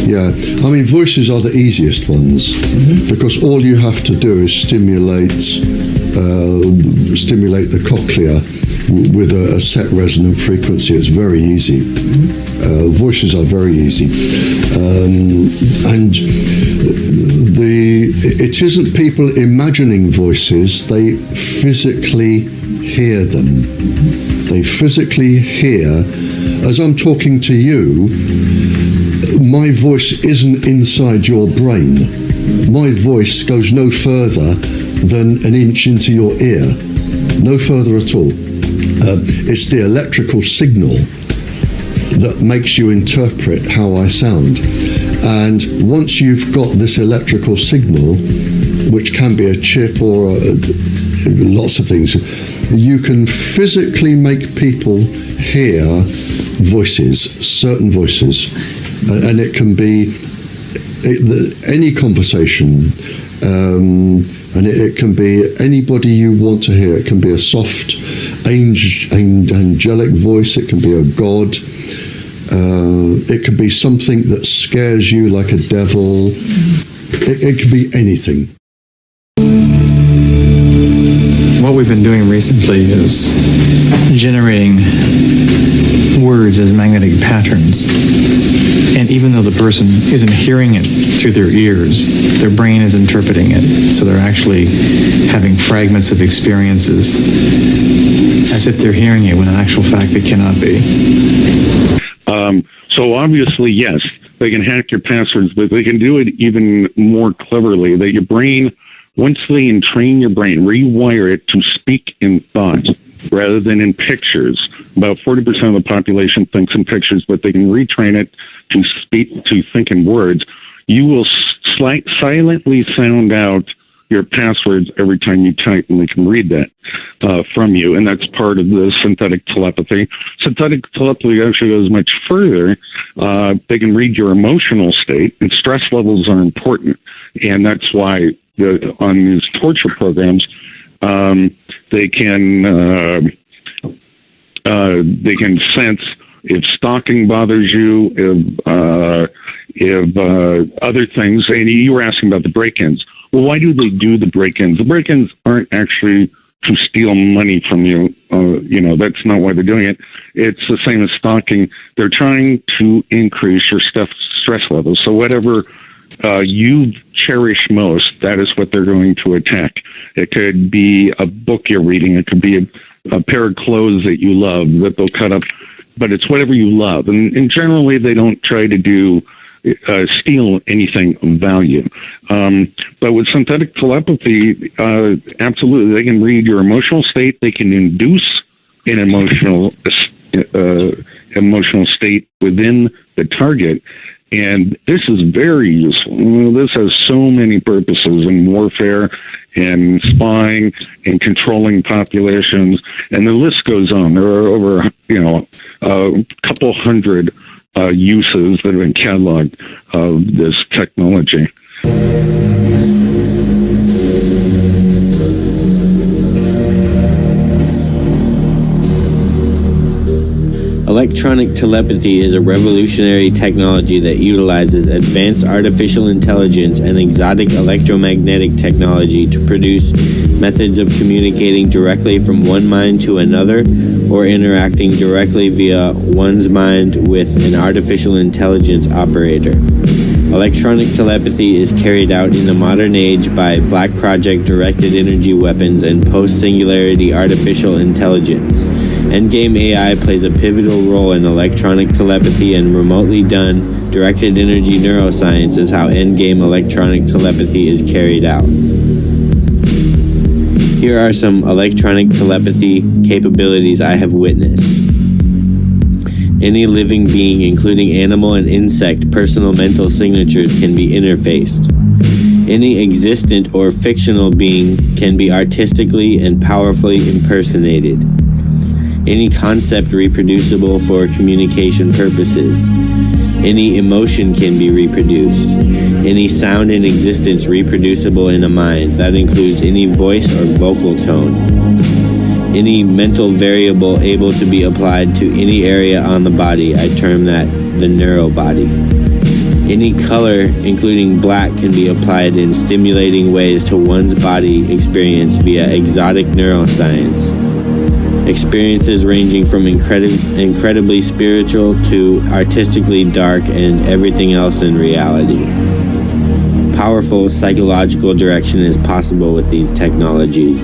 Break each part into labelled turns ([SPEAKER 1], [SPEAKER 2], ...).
[SPEAKER 1] Yeah, I mean, voices are the easiest ones because all you have to do is stimulate the cochlea with a set resonant frequency. It's very easy. Voices are very easy, and it isn't people imagining voices. They physically hear them. They physically hear. As I'm talking to you, my voice isn't inside your brain. My voice goes no further than an inch into your ear, no further at all. It's the electrical signal that makes you interpret how I sound. And once you've got this electrical signal, which can be a chip or lots of things, you can physically make people hear voices, certain voices. And it can be any conversation, and it can be anybody you want to hear. It can be a soft, angelic voice. It can be a god. It can be something that scares you, like a devil. It can be anything.
[SPEAKER 2] What we've been doing recently is generating words as magnetic patterns. And even though the person isn't hearing it through their ears, their brain is interpreting it. So they're actually having fragments of experiences as if they're hearing it when in actual fact it cannot be.
[SPEAKER 3] So obviously, yes, they can hack your passwords, but they can do it even more cleverly. That your brain, once they entrain your brain, rewire it to speak in thought rather than in pictures. About 40% of the population thinks in pictures, but they can retrain it to speak, to think in words. You will silently sound out your passwords every time you type, and they can read that from you, and that's part of the synthetic telepathy. Synthetic telepathy actually goes much further. They can read your emotional state, and stress levels are important, and that's why on these torture programs, they can sense if stalking bothers you, if other things. And you were asking about the break-ins. Well, why do they do the break-ins? The break-ins aren't actually to steal money from you. That's not why they're doing it. It's the same as stalking. They're trying to increase your stress levels. So whatever you cherish most, that is what they're going to attack. It could be a book you're reading. It could be a pair of clothes that you love that they'll cut up. But it's whatever you love. And generally, they don't try to steal anything of value. But with synthetic telepathy, absolutely, they can read your emotional state. They can induce an emotional state within the target. And this is very useful. This has so many purposes in warfare and spying and controlling populations. And the list goes on. There are over, a couple hundred uses that have been cataloged of this technology.
[SPEAKER 4] Electronic telepathy is a revolutionary technology that utilizes advanced artificial intelligence and exotic electromagnetic technology to produce methods of communicating directly from one mind to another or interacting directly via one's mind with an artificial intelligence operator. Electronic telepathy is carried out in the modern age by Black Project directed energy weapons and post-singularity artificial intelligence. Endgame AI plays a pivotal role in electronic telepathy, and remotely done directed energy neuroscience is how Endgame electronic telepathy is carried out. Here are some electronic telepathy capabilities I have witnessed. Any living being, including animal and insect, personal mental signatures can be interfaced. Any existent or fictional being can be artistically and powerfully impersonated. Any concept reproducible for communication purposes. Any emotion can be reproduced. Any sound in existence reproducible in a mind. That includes any voice or vocal tone. Any mental variable able to be applied to any area on the body. I term that the neurobody. Any color, including black, can be applied in stimulating ways to one's body experience via exotic neuroscience. Experiences ranging from incredibly spiritual to artistically dark and everything else in reality. Powerful psychological direction is possible with these technologies.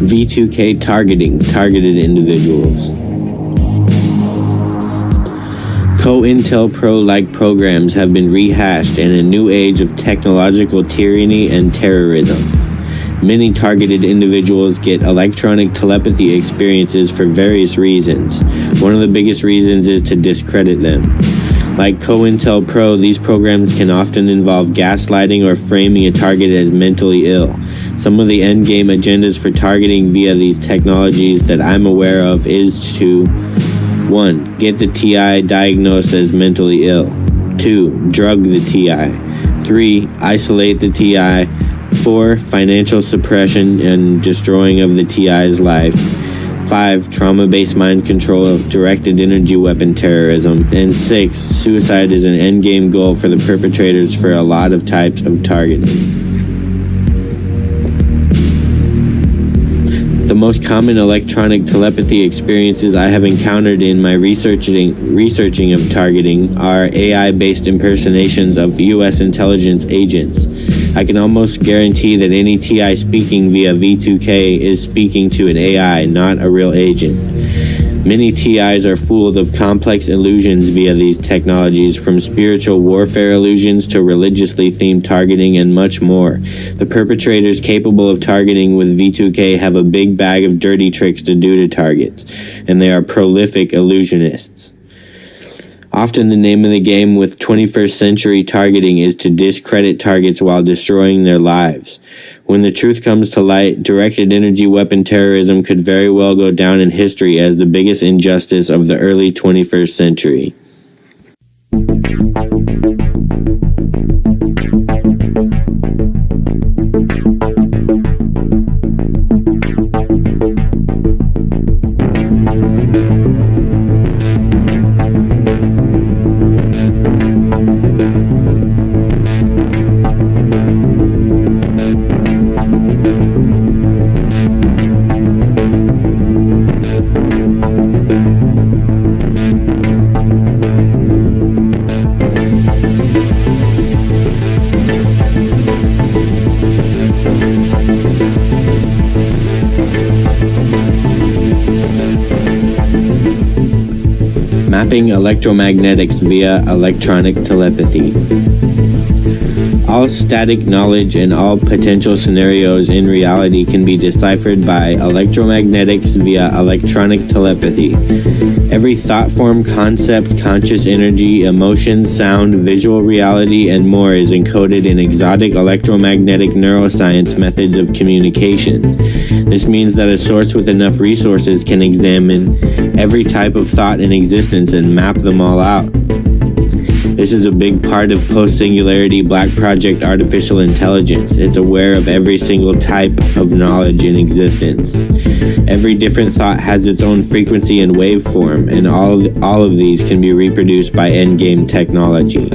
[SPEAKER 4] V2K targeting targeted individuals. COINTELPRO-like programs have been rehashed in a new age of technological tyranny and terrorism. Many targeted individuals get electronic telepathy experiences for various reasons. One of the biggest reasons is to discredit them. Like COINTELPRO, these programs can often involve gaslighting or framing a target as mentally ill. Some of the endgame agendas for targeting via these technologies that I'm aware of is to 1. Get the TI diagnosed as mentally ill. 2. Drug the TI. 3. Isolate the TI. 4. Financial suppression and destroying of the TI's life. 5. Trauma-based mind control, directed energy weapon terrorism. And 6. Suicide is an endgame goal for the perpetrators for a lot of types of targeting. The most common electronic telepathy experiences I have encountered in my researching of targeting are AI-based impersonations of U.S. intelligence agents. I can almost guarantee that any TI speaking via V2K is speaking to an AI, not a real agent. Many TIs are fooled of complex illusions via these technologies, from spiritual warfare illusions to religiously themed targeting and much more. The perpetrators capable of targeting with V2K have a big bag of dirty tricks to do to targets, and they are prolific illusionists. Often the name of the game with 21st century targeting is to discredit targets while destroying their lives. When the truth comes to light, directed energy weapon terrorism could very well go down in history as the biggest injustice of the early 21st century. Mapping electromagnetics via electronic telepathy. All static knowledge and all potential scenarios in reality can be deciphered by electromagnetics via electronic telepathy. Every thought form, concept, conscious energy, emotion, sound, visual reality, and more is encoded in exotic electromagnetic neuroscience methods of communication. This means that a source with enough resources can examine every type of thought in existence and map them all out. This is a big part of post-singularity Black Project artificial intelligence. It's aware of every single type of knowledge in existence. Every different thought has its own frequency and waveform, and all of these can be reproduced by endgame technology.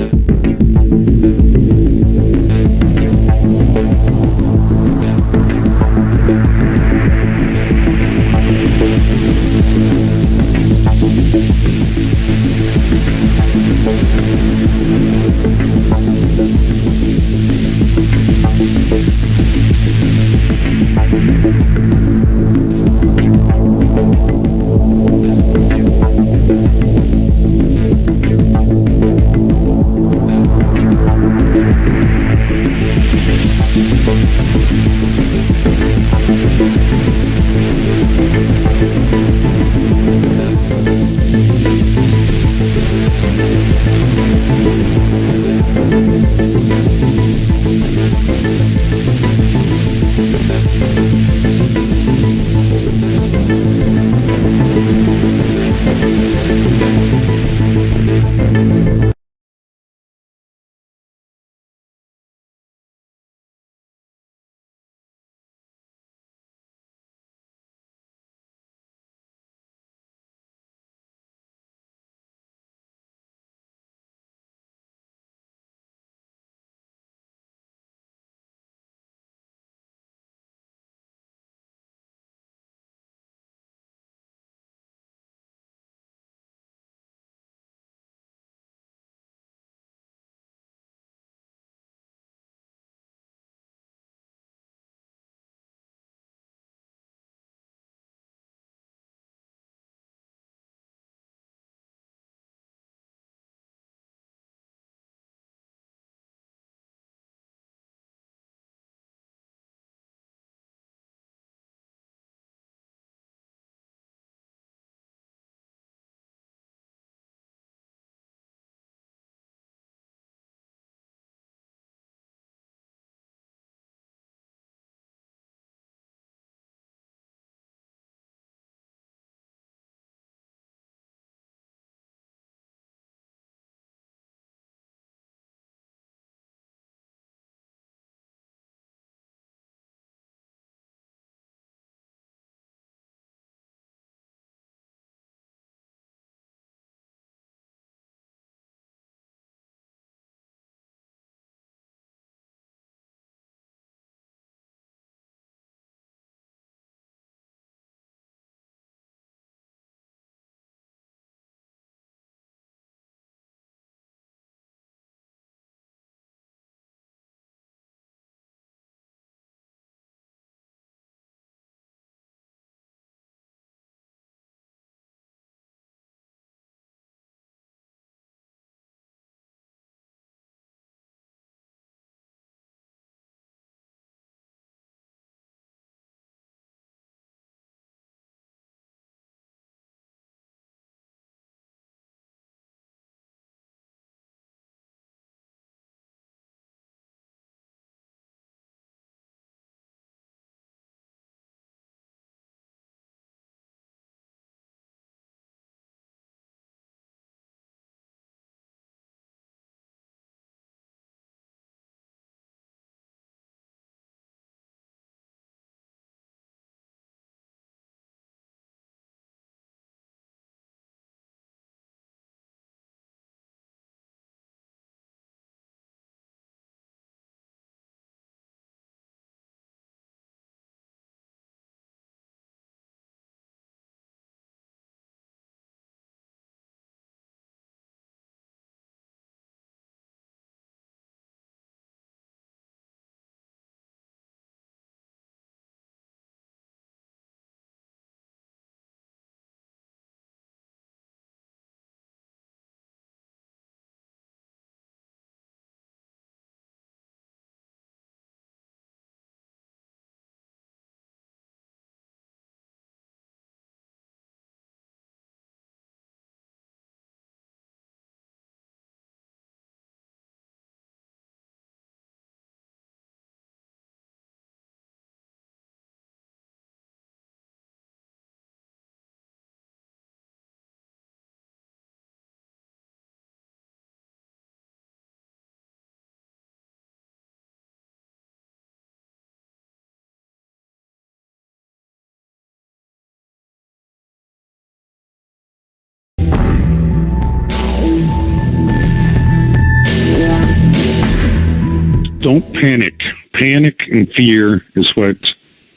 [SPEAKER 3] don't panic. Panic and fear is what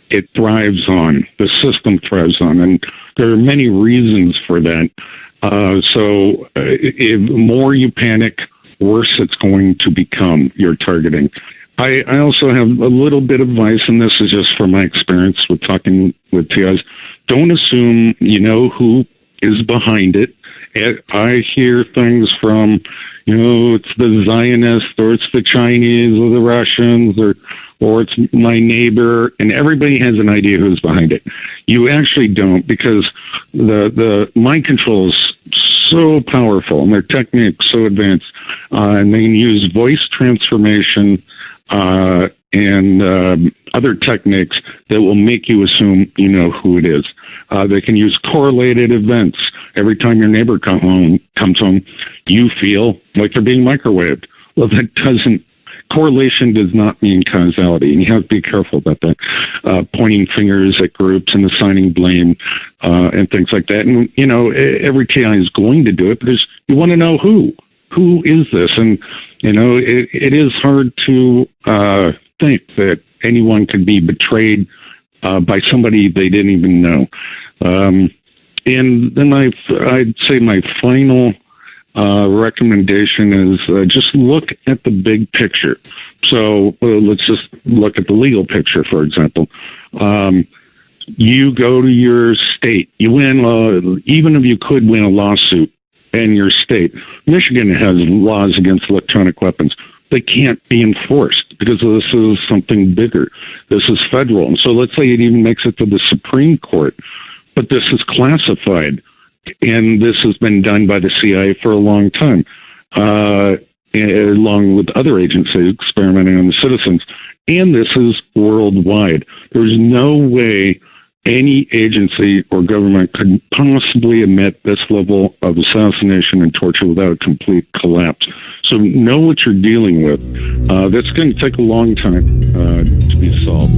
[SPEAKER 3] it thrives on. The system thrives on, and there are many reasons for that. So if more you panic, worse it's going to become your targeting. I also have a little bit of advice, and this is just from my experience with talking with TIs. Don't assume you know who is behind it. I hear things from, it's the Zionists, or it's the Chinese, or the Russians, or it's my neighbor, and everybody has an idea who's behind it. You actually don't, because the mind control is so powerful, and their techniques so advanced, and they can use voice transformation and other techniques that will make you assume you know who it is. They can use correlated events. Every time your neighbor comes home, you feel like they're being microwaved. Well, correlation does not mean causality, and you have to be careful about that. Pointing fingers at groups and assigning blame and things like that. And, every TI is going to do it, but you want to know who. Who is this? And, it is hard to think that anyone could be betrayed by somebody they didn't even know. And then I'd say my final recommendation is just look at the big picture. So let's just look at the legal picture, for example. You go to your state, you win, even if you could win a lawsuit in your state. Michigan has laws against electronic weapons. They can't be enforced because this is something bigger. This is federal. And so let's say it even makes it to the Supreme Court, but this is classified. And this has been done by the CIA for a long time, along with other agencies experimenting on the citizens. And this is worldwide. There's no way any agency or government could possibly admit this level of assassination and torture without complete collapse. So know what you're dealing with. That's going to take a long time to be solved.